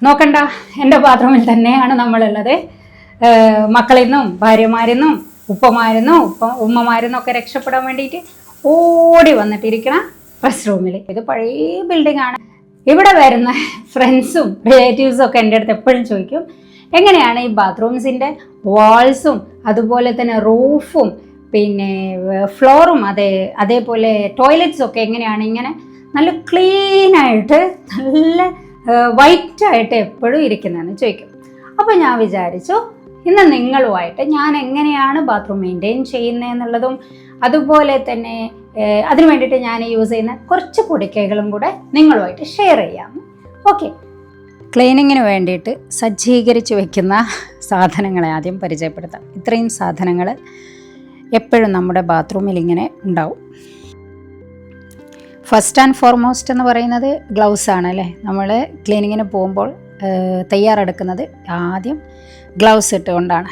നോക്കണ്ട, എൻ്റെ ബാത്റൂമിൽ തന്നെയാണ് നമ്മളുള്ളത്. മക്കളിൽ നിന്നും ഭാര്യമാരിൽ ഉപ്പമാരിന്നും ഉമ്മമാരിന്നും ഒക്കെ രക്ഷപ്പെടാൻ വേണ്ടിയിട്ട് ഓടി വന്നിട്ടിരിക്കണം റെസ്റ്റ് റൂമിൽ. ഇത് പഴയ ബിൽഡിംഗ് ആണ്. ഇവിടെ വരുന്ന ഫ്രണ്ട്സും റിലേറ്റീവ്സും ഒക്കെ എൻ്റെ അടുത്ത് എപ്പോഴും ചോദിക്കും, എങ്ങനെയാണ് ഈ ബാത്റൂംസിൻ്റെ വാൾസും അതുപോലെ തന്നെ റൂഫും പിന്നെ ഫ്ലോറും അതേപോലെ ടോയ്ലറ്റ്സും ഒക്കെ എങ്ങനെയാണ് ഇങ്ങനെ നല്ല ക്ലീനായിട്ട് നല്ല വൈറ്റായിട്ട് എപ്പോഴും ഇരിക്കുന്നതെന്ന് ചോദിക്കും. അപ്പോൾ ഞാൻ വിചാരിച്ചു ഇന്ന് നിങ്ങളുമായിട്ട് ഞാൻ എങ്ങനെയാണ് ബാത്റൂം മെയിൻറ്റെയിൻ ചെയ്യുന്നതെന്നുള്ളതും അതുപോലെ തന്നെ അതിന് വേണ്ടിയിട്ട് ഞാൻ യൂസ് ചെയ്യുന്ന കുറച്ച് പൊടിക്കൈകളും കൂടെ നിങ്ങളുമായിട്ട് ഷെയർ ചെയ്യാം. ഓക്കെ, ക്ലീനിങ്ങിന് വേണ്ടിയിട്ട് സജ്ജീകരിച്ച് വെക്കുന്ന സാധനങ്ങളെ ആദ്യം പരിചയപ്പെടുത്താം. ഇത്രയും സാധനങ്ങൾ എപ്പോഴും നമ്മുടെ ബാത്റൂമിൽ ഇങ്ങനെ ഉണ്ടാവും. ഫസ്റ്റ് ആൻഡ് ഫോർമോസ്റ്റ് എന്ന് പറയുന്നത് ഗ്ലൗസ് ആണ് അല്ലേ. നമ്മൾ ക്ലീനിങ്ങിന് പോകുമ്പോൾ തയ്യാറെടുക്കുന്നത് ആദ്യം ഗ്ലൗസ് ഇട്ടുകൊണ്ടാണ്.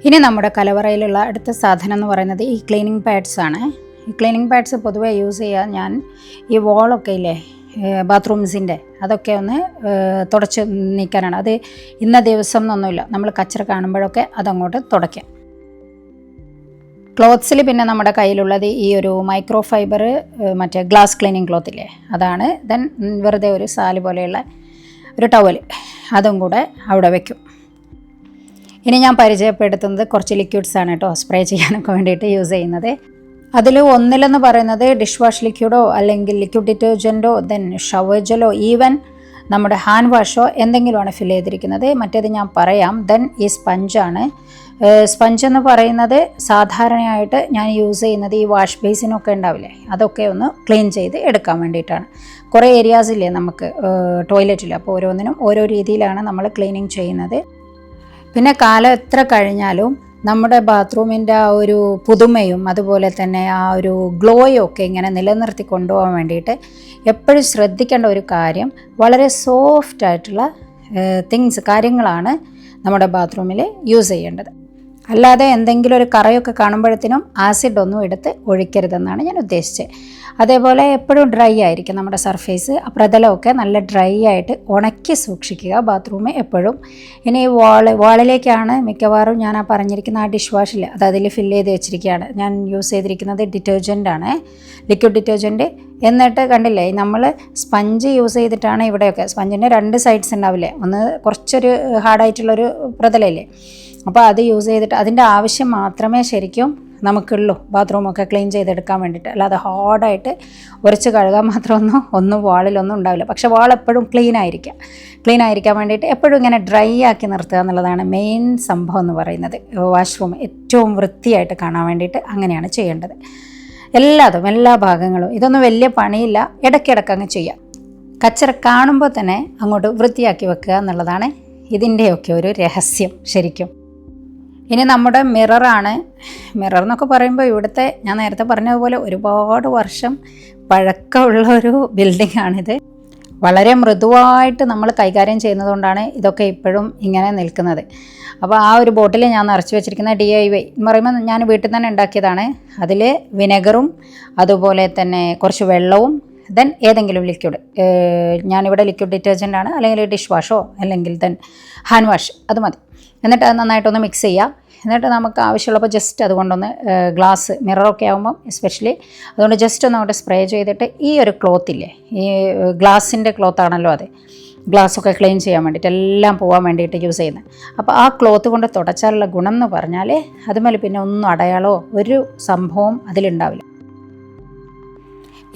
ഇനി നമ്മുടെ കലവറയിലുള്ള അടുത്ത സാധനം എന്ന് പറയുന്നത് ഈ ക്ലീനിങ് പാഡ്സ് ആണ്. ഈ ക്ലീനിങ് പാഡ്സ് പൊതുവെ യൂസ് ചെയ്യാൻ ഞാൻ ഈ വോളൊക്കെ ഇല്ലേ ബാത്റൂംസിൻ്റെ അതൊക്കെ ഒന്ന് തുടച്ച് നീക്കാനാണ്. അത് ഇന്ന ദിവസം എന്നൊന്നുമില്ല, നമ്മൾ കച്ചറ കാണുമ്പോഴൊക്കെ അതങ്ങോട്ട് തുടയ്ക്കാം. ക്ലോത്ത്സിൽ പിന്നെ നമ്മുടെ കയ്യിലുള്ളത് ഈ ഒരു മൈക്രോ ഫൈബർ മറ്റേ ഗ്ലാസ് ക്ലീനിങ് ക്ലോത്തില്ലേ അതാണ്. ദെൻ വെറുതെ ഒരു സാല് പോലെയുള്ള ഒരു ടവൽ അതും കൂടെ അവിടെ വയ്ക്കും. ഇനി ഞാൻ പരിചയപ്പെടുത്തുന്നത് കുറച്ച് ലിക്വിഡ്സ് ആണ് കേട്ടോ, സ്പ്രേ ചെയ്യാനൊക്കെ വേണ്ടിയിട്ട് യൂസ് ചെയ്യുന്നത്. അതിൽ ഒന്നിലെന്ന് പറയുന്നത് ഡിഷ് വാഷ് ലിക്വിഡോ അല്ലെങ്കിൽ ലിക്വിഡ് ഡിറ്റർജൻറ്റോ ദെൻ ഷവർ ജെല്ലോ ഈവൻ നമ്മുടെ ഹാൻഡ് വാഷോ എന്തെങ്കിലുമാണ് ഫിൽ ചെയ്തിരിക്കുന്നത്. മറ്റേത് ഞാൻ പറയാം. ദെൻ ഈ സ്പഞ്ചാണ്. സ്പഞ്ച് എന്ന് പറയുന്നത് സാധാരണയായിട്ട് ഞാൻ യൂസ് ചെയ്യുന്നത് ഈ വാഷ് ബേസിനൊക്കെ ഉണ്ടാവില്ലേ അതൊക്കെ ഒന്ന് ക്ലീൻ ചെയ്ത് എടുക്കാൻ വേണ്ടിയിട്ടാണ്. കുറേ ഏരിയാസില്ലേ നമുക്ക് ടോയ്ലറ്റിൽ, അപ്പോൾ ഓരോന്നിനും ഓരോ രീതിയിലാണ് നമ്മൾ ക്ലീനിങ് ചെയ്യുന്നത്. പിന്നെ കാലം എത്ര കഴിഞ്ഞാലും നമ്മുടെ ബാത്റൂമിൻ്റെ ആ ഒരു പുതുമയും അതുപോലെ തന്നെ ആ ഒരു ഗ്ലോയും ഒക്കെ ഇങ്ങനെ നിലനിർത്തി കൊണ്ടുപോകാൻ വേണ്ടിയിട്ട് എപ്പോഴും ശ്രദ്ധിക്കേണ്ട ഒരു കാര്യം, വളരെ സോഫ്റ്റ് ആയിട്ടുള്ള കാര്യങ്ങളാണ് നമ്മുടെ ബാത്റൂമിൽ യൂസ് ചെയ്യേണ്ടത്. അല്ലാതെ എന്തെങ്കിലും ഒരു കറയൊക്കെ കാണുമ്പോഴത്തേനും ആസിഡൊന്നും എടുത്ത് ഒഴിക്കരുതെന്നാണ് ഞാൻ ഉദ്ദേശിച്ചത്. അതേപോലെ എപ്പോഴും ഡ്രൈ ആയിരിക്കും നമ്മുടെ സർഫേസ്, പ്രതലമൊക്കെ നല്ല ഡ്രൈ ആയിട്ട് ഉണക്കി സൂക്ഷിക്കുക ബാത്റൂം എപ്പോഴും. ഇനി വാളിലേക്കാണ് മിക്കവാറും ഞാൻ ആ പറഞ്ഞിരിക്കുന്ന ആ ഡിഷ് വാഷിൽ അതിൽ ഫില്ല് ചെയ്ത് വെച്ചിരിക്കുകയാണ്. ഞാൻ യൂസ് ചെയ്തിരിക്കുന്നത് ഡിറ്റർജൻ്റാണ്, ലിക്വിഡ് ഡിറ്റർജൻറ്റ്. എന്നിട്ട് കണ്ടില്ലേ നമ്മൾ സ്പഞ്ച് യൂസ് ചെയ്തിട്ടാണ് ഇവിടെയൊക്കെ. സ്പഞ്ചിൻ്റെ രണ്ട് സൈഡ്സ് ഉണ്ടാവില്ലേ, ഒന്ന് കുറച്ചൊരു ഹാർഡായിട്ടുള്ളൊരു പ്രതലല്ലേ, അപ്പോൾ അത് യൂസ് ചെയ്തിട്ട് അതിൻ്റെ ആവശ്യം മാത്രമേ ശരിക്കും നമുക്കുള്ളൂ ബാത്റൂമൊക്കെ ക്ലീൻ ചെയ്തെടുക്കാൻ വേണ്ടിയിട്ട്. അല്ലാതെ ഹാർഡായിട്ട് ഉരച്ച് കഴുകാൻ മാത്രമൊന്നും വാളിലൊന്നും ഉണ്ടാവില്ല. പക്ഷേ വാൾ എപ്പോഴും ക്ലീൻ ആയിരിക്കാൻ വേണ്ടിയിട്ട് എപ്പോഴും ഇങ്ങനെ ഡ്രൈ ആക്കി നിർത്തുക എന്നുള്ളതാണ് മെയിൻ സംഭവം എന്ന് പറയുന്നത്. വാഷ്റൂം ഏറ്റവും വൃത്തിയായിട്ട് കാണാൻ വേണ്ടിയിട്ട് അങ്ങനെയാണ് ചെയ്യേണ്ടത്. എല്ലാ ഭാഗങ്ങളും. ഇതൊന്നും വലിയ പണിയില്ല, ഇടയ്ക്കിടയ്ക്ക് അങ്ങ് ചെയ്യാം. കച്ചറ കാണുമ്പോൾ തന്നെ അങ്ങോട്ട് വൃത്തിയാക്കി വെക്കുക എന്നുള്ളതാണ് ഇതിൻ്റെയൊക്കെ ഒരു രഹസ്യം ശരിക്കും. ഇനി നമ്മുടെ മിററാണ്. മിറർ എന്നൊക്കെ പറയുമ്പോൾ ഇവിടുത്തെ ഞാൻ നേരത്തെ പറഞ്ഞതുപോലെ ഒരുപാട് വർഷം പഴക്കമുള്ള ഒരു ബിൽഡിംഗ് ആണിത്. വളരെ മൃദുവായിട്ട് നമ്മൾ കൈകാര്യം ചെയ്യുന്നതുകൊണ്ടാണ് ഇതൊക്കെ ഇപ്പോഴും ഇങ്ങനെ നിൽക്കുന്നത്. അപ്പോൾ ആ ഒരു ബോട്ടിൽ ഞാൻ നിറച്ച് വെച്ചിരിക്കുന്ന DIY എന്ന് പറയുമ്പോൾ ഞാൻ വീട്ടിൽ തന്നെ ഉണ്ടാക്കിയതാണ്. അതിൽ വിനെഗറും അതുപോലെ തന്നെ കുറച്ച് വെള്ളവും ദെൻ ഏതെങ്കിലും ലിക്വിഡ്, ഞാനിവിടെ ലിക്വിഡ് ഡിറ്റർജൻ്റാണ്, അല്ലെങ്കിൽ ഡിഷ് വാഷോ അല്ലെങ്കിൽ ദെൻ ഹാൻഡ് വാഷ് അത് മതി. എന്നിട്ട് അത് നന്നായിട്ടൊന്ന് മിക്സ് ചെയ്യുക. എന്നിട്ട് നമുക്ക് ആവശ്യമുള്ളപ്പോൾ ജസ്റ്റ് അതുകൊണ്ടൊന്ന് ഗ്ലാസ് മിററൊക്കെ ആകുമ്പം എസ്പെഷ്യലി അതുകൊണ്ട് ജസ്റ്റ് ഒന്ന് അങ്ങോട്ട് സ്പ്രേ ചെയ്തിട്ട് ഈ ഒരു ക്ലോത്തില്ലേ, ഈ ഗ്ലാസിൻ്റെ ക്ലോത്താണല്ലോ അത്, ഗ്ലാസ്സൊക്കെ ക്ലീൻ ചെയ്യാൻ വേണ്ടിയിട്ട് എല്ലാം പോകാൻ വേണ്ടിയിട്ട് യൂസ് ചെയ്യുന്നത്. അപ്പോൾ ആ ക്ലോത്ത് കൊണ്ട് തുടച്ചാലുള്ള ഗുണം എന്ന് പറഞ്ഞാൽ അതുമേൽ പിന്നെ ഒന്നും അടയാളോ ഒരു സംഭവം അതിലുണ്ടാവില്ല.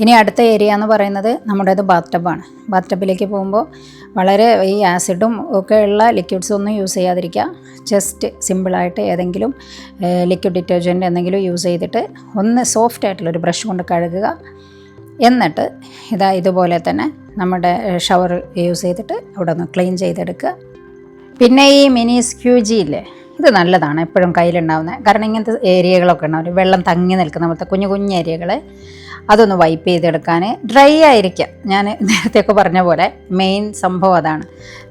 ഇനി അടുത്ത ഏരിയ എന്ന് പറയുന്നത് നമ്മുടേത് ബാത്ടബാണ്. ബാത്ടബിലേക്ക് പോകുമ്പോൾ വളരെ ഈ ആസിഡും ഒക്കെ ഉള്ള ലിക്വിഡ്സ് ഒന്നും യൂസ് ചെയ്യാതിരിക്കുക. ജസ്റ്റ് സിമ്പിളായിട്ട് ഏതെങ്കിലും ലിക്വിഡ് ഡിറ്റർജൻറ്റ് എന്തെങ്കിലും യൂസ് ചെയ്തിട്ട് ഒന്ന് സോഫ്റ്റ് ആയിട്ടുള്ളൊരു ബ്രഷ് കൊണ്ട് കഴുകുക. എന്നിട്ട് ഇതുപോലെ തന്നെ നമ്മുടെ ഷവർ യൂസ് ചെയ്തിട്ട് അവിടെ ഒന്ന് ക്ലീൻ ചെയ്തെടുക്കുക. പിന്നെ ഈ മിനി സ്ക്യൂജി ഇല്ലേ, ഇത് നല്ലതാണ് എപ്പോഴും കയ്യിലുണ്ടാവുന്നത്. കാരണം ഇങ്ങനത്തെ ഏരിയകളൊക്കെ ഉണ്ടാവും, വെള്ളം തങ്ങി നിൽക്കുന്ന പോലത്തെ കുഞ്ഞു ഏരിയകൾ, അതൊന്ന് വൈപ്പ് ചെയ്തെടുക്കാൻ. ഡ്രൈ ആയിരിക്കുക, ഞാൻ നേരത്തെയൊക്കെ പറഞ്ഞ പോലെ മെയിൻ സംഭവം അതാണ്.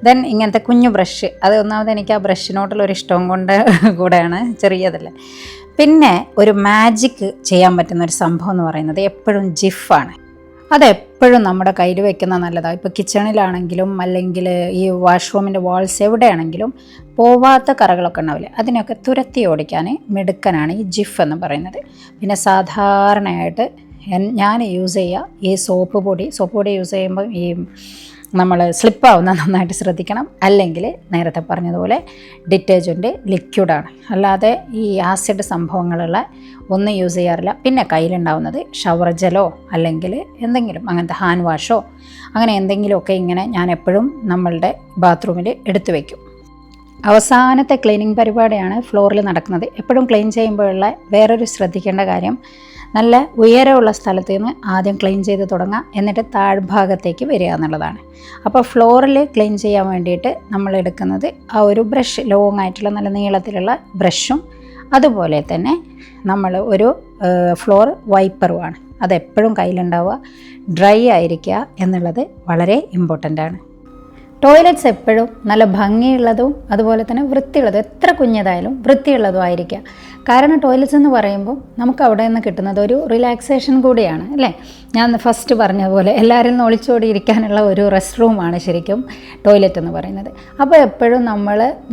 ദെൻ ഇങ്ങനത്തെ കുഞ്ഞു ബ്രഷ്, അത് ഒന്നാമത് എനിക്ക് ആ ബ്രഷിനോട്ടുള്ളൊരു ഇഷ്ടം കൊണ്ട് കൂടെയാണ്, ചെറിയതല്ലേ. പിന്നെ ഒരു മാജിക് ചെയ്യാൻ പറ്റുന്ന ഒരു സംഭവം എന്ന് പറയുന്നത് എപ്പോഴും ജിഫാണ്. അതെപ്പോഴും നമ്മുടെ കയ്യിൽ വെക്കുന്ന നല്ലതാണ്. ഇപ്പോൾ കിച്ചണിലാണെങ്കിലും അല്ലെങ്കിൽ ഈ വാഷ്റൂമിൻ്റെ വാൾസ് എവിടെയാണെങ്കിലും പോവാത്ത കറകളൊക്കെ ഉണ്ടാവില്ലേ, അതിനൊക്കെ തുരത്തി ഓടിക്കാൻ മിടുക്കനാണ് ഈ ജിഫ് എന്ന് പറയുന്നത്. പിന്നെ സാധാരണയായിട്ട് ഞാൻ യൂസ് ചെയ്യുക ഈ സോപ്പ് പൊടി യൂസ് ചെയ്യുമ്പോൾ ഈ നമ്മൾ സ്ലിപ്പാവുന്ന നന്നായിട്ട് ശ്രദ്ധിക്കണം. അല്ലെങ്കിൽ നേരത്തെ പറഞ്ഞതുപോലെ ഡിറ്റർജൻറ്റ് ലിക്വിഡാണ്, അല്ലാതെ ഈ ആസിഡ് സംഭവങ്ങളുള്ള ഒന്നും യൂസ് ചെയ്യാറില്ല. പിന്നെ കയ്യിലുണ്ടാവുന്നത് ഷവർ ജെല്ലോ അല്ലെങ്കിൽ എന്തെങ്കിലും അങ്ങനത്തെ ഹാൻഡ് വാഷോ അങ്ങനെ എന്തെങ്കിലുമൊക്കെ ഇങ്ങനെ ഞാൻ എപ്പോഴും നമ്മളുടെ ബാത്റൂമിൽ എടുത്തു വയ്ക്കും. അവസാനത്തെ ക്ലീനിങ് പരിപാടിയാണ് ഫ്ലോറിൽ നടക്കുന്നത്. എപ്പോഴും ക്ലീൻ ചെയ്യുമ്പോഴുള്ള വേറൊരു ശ്രദ്ധിക്കേണ്ട കാര്യം, നല്ല ഉയരമുള്ള സ്ഥലത്ത് നിന്ന് ആദ്യം ക്ലീൻ ചെയ്ത് തുടങ്ങുക, എന്നിട്ട് താഴ്ഭാഗത്തേക്ക് വരിക എന്നുള്ളതാണ്. അപ്പോൾ ഫ്ലോറിൽ ക്ലീൻ ചെയ്യാൻ വേണ്ടിയിട്ട് നമ്മൾ എടുക്കുന്നത് ആ ഒരു ബ്രഷ്, ലോങ് ആയിട്ടുള്ള നല്ല നീളത്തിലുള്ള ബ്രഷും അതുപോലെ തന്നെ നമ്മൾ ഒരു ഫ്ലോർ വൈപ്പറുമാണ്. അതെപ്പോഴും കയ്യിലുണ്ടാവുക. ഡ്രൈ ആയിരിക്കുക എന്നുള്ളത് വളരെ ഇമ്പോർട്ടൻ്റ് ആണ്. ടോയ്ലറ്റ്സ് എപ്പോഴും നല്ല ഭംഗിയുള്ളതും അതുപോലെ തന്നെ വൃത്തിയുള്ളതും, എത്ര കുഞ്ഞതായാലും വൃത്തിയുള്ളതും ആയിരിക്കുക. കാരണം ടോയ്ലറ്റ്സ് എന്ന് പറയുമ്പോൾ നമുക്ക് അവിടെ നിന്ന് കിട്ടുന്നത് ഒരു റിലാക്സേഷൻ കൂടിയാണ് അല്ലേ. ഞാൻ ഫസ്റ്റ് പറഞ്ഞതുപോലെ എല്ലാവരിൽ നിന്ന് ഒളിച്ചോടി ഇരിക്കാനുള്ള ഒരു റെസ്റ്റ് റൂമാണ് ശരിക്കും ടോയ്ലറ്റ് എന്ന് പറയുന്നത്. അപ്പോൾ എപ്പോഴും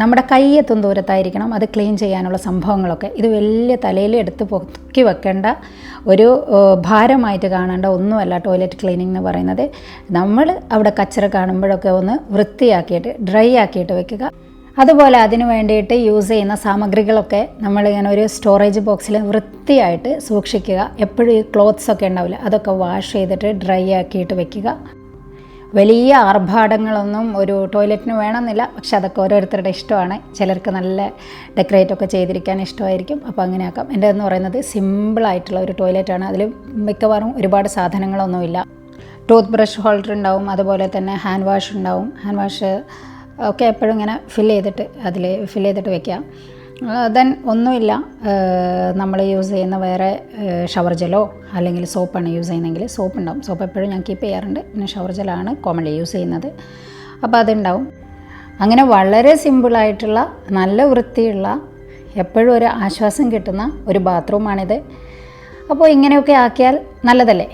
നമ്മുടെ കയ്യെത്തും ദൂരത്തായിരിക്കണം അത് ക്ലീൻ ചെയ്യാനുള്ള സംഭവങ്ങളൊക്കെ. ഇത് വലിയ തലയിൽ എടുത്ത് പൊക്കി വെക്കേണ്ട ഒരു ഭാരമായിട്ട് കാണേണ്ട ഒന്നുമല്ല ടോയ്ലറ്റ് ക്ലീനിങ് എന്ന് പറയുന്നത്. നമ്മൾ അവിടെ കച്ചറ കാണുമ്പോഴൊക്കെ ഒന്ന് വൃത്തിയാക്കിയിട്ട് ഡ്രൈ ആക്കിയിട്ട് വെക്കുക. അതുപോലെ അതിന് വേണ്ടിയിട്ട് യൂസ് ചെയ്യുന്ന സാമഗ്രികളൊക്കെ നമ്മളിങ്ങനെ ഒരു സ്റ്റോറേജ് ബോക്സിൽ വൃത്തിയായിട്ട് സൂക്ഷിക്കുക. എപ്പോഴും ഈ ക്ലോത്ത്സൊക്കെ ഉണ്ടാവില്ല, അതൊക്കെ വാഷ് ചെയ്തിട്ട് ഡ്രൈ ആക്കിയിട്ട് വെക്കുക. വലിയ ആർഭാടങ്ങളൊന്നും ഒരു ടോയ്ലറ്റിന് വേണമെന്നില്ല, പക്ഷെ അതൊക്കെ ഓരോരുത്തരുടെ ഇഷ്ടമാണ്. ചിലർക്ക് നല്ല ഡെക്കറേറ്റൊക്കെ ചെയ്തിരിക്കാൻ ഇഷ്ടമായിരിക്കും, അപ്പോൾ അങ്ങനെ ആക്കാം. എൻ്റെ എന്ന് പറയുന്നത് സിമ്പിളായിട്ടുള്ള ഒരു ടോയ്ലറ്റാണ്. അതിൽ മിക്കവാറും ഒരുപാട് സാധനങ്ങളൊന്നുമില്ല. ടൂത്ത് ബ്രഷ് ഹോൾഡർ ഉണ്ടാവും, അതുപോലെ തന്നെ ഹാൻഡ് വാഷ് ഉണ്ടാവും. ഹാൻഡ് വാഷ് ഒക്കെ എപ്പോഴും ഇങ്ങനെ ഫില്ല് ചെയ്തിട്ട് വെക്കുക. ദെൻ ഒന്നുമില്ല, നമ്മൾ യൂസ് ചെയ്യുന്ന വേറെ ഷവർ ജെല്ലോ അല്ലെങ്കിൽ സോപ്പാണ് യൂസ് ചെയ്യുന്നതെങ്കിൽ സോപ്പ് ഉണ്ടാവും. സോപ്പ് എപ്പോഴും ഞാൻ കീപ്പ് ചെയ്യാറുണ്ട്. പിന്നെ ഷവർ ജെല്ലാണ് കോമൺലി യൂസ് ചെയ്യുന്നത്, അപ്പോൾ അതുണ്ടാവും. അങ്ങനെ വളരെ സിമ്പിളായിട്ടുള്ള നല്ല വൃത്തിയുള്ള എപ്പോഴും ഒരു ആശ്വാസം കിട്ടുന്ന ഒരു ബാത്റൂമാണിത്. അപ്പോൾ ഇങ്ങനെയൊക്കെ ആക്കിയാൽ നല്ലതല്ലേ.